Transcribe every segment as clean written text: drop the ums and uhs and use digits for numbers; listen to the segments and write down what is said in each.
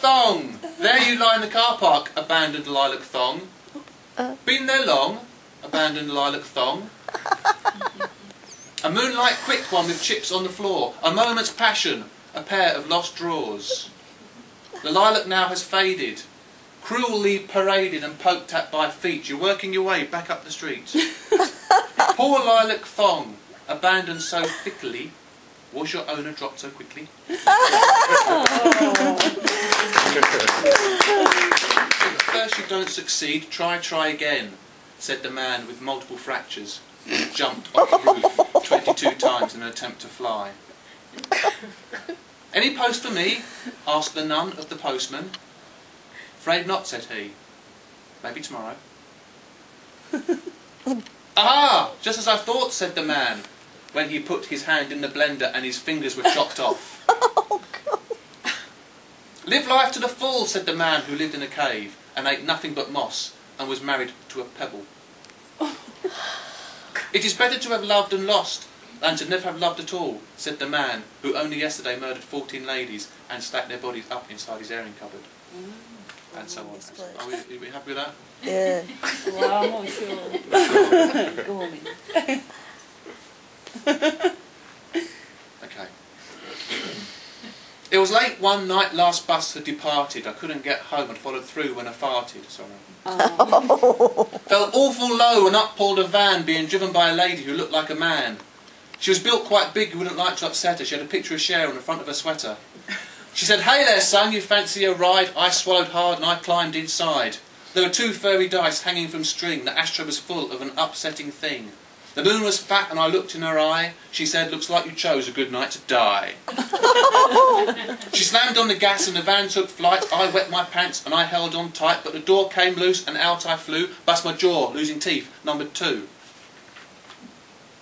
thong! There you lie in the car park, abandoned lilac thong. Been there long, abandoned lilac thong. A moonlight quick one with chips on the floor, a moment's passion, a pair of lost drawers. The lilac now has faded, cruelly paraded and poked at by feet. You're working your way back up the street. Poor lilac thong, abandoned so thickly. Was your owner dropped so quickly? If first you don't succeed, try again, said the man with multiple fractures, who jumped off the roof 22 times in an attempt to fly. Any post for me? Asked the nun of the postman. Afraid not, said he. Maybe tomorrow. Aha! Just as I thought, said the man, when he put his hand in the blender and his fingers were chopped off. Oh, God. Live life to the full, said the man who lived in a cave and ate nothing but moss and was married to a pebble. It is better to have loved and lost than to never have loved at all, said the man who only yesterday murdered 14 ladies and stacked their bodies up inside his airing cupboard. And so on. Are we happy with that? Yeah. Wow, I'm not sure. Go on. Okay. It was late one night, last bus had departed. I couldn't get home and followed through when I farted. Sorry. Felt awful low and up pulled a van being driven by a lady who looked like a man. She was built quite big, you wouldn't like to upset her. She had a picture of Cher on the front of her sweater. She said, "Hey there, son, you fancy a ride?" I swallowed hard and I climbed inside. There were 2 furry dice hanging from string. The ashtray was full of an upsetting thing. The moon was fat and I looked in her eye. She said, "Looks like you chose a good night to die." She slammed on the gas and the van took flight. I wet my pants and I held on tight, but the door came loose and out I flew. Bust my jaw, losing teeth, number 2.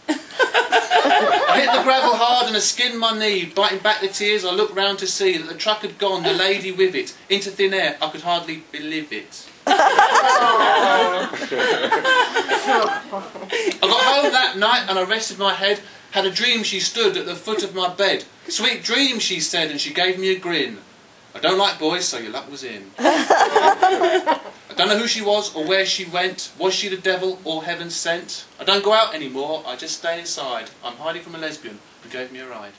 I hit the gravel hard and I skinned my knee. Biting back the tears, I looked round to see that the truck had gone, the lady with it. Into thin air, I could hardly believe it. I got home that night and I rested my head. Had a dream she stood at the foot of my bed. "Sweet dream," she said, and she gave me a grin. "I don't like boys, so your luck was in." I don't know who she was or where she went. Was she the devil or heaven sent? I don't go out anymore, I just stay inside. I'm hiding from a lesbian who gave me a ride.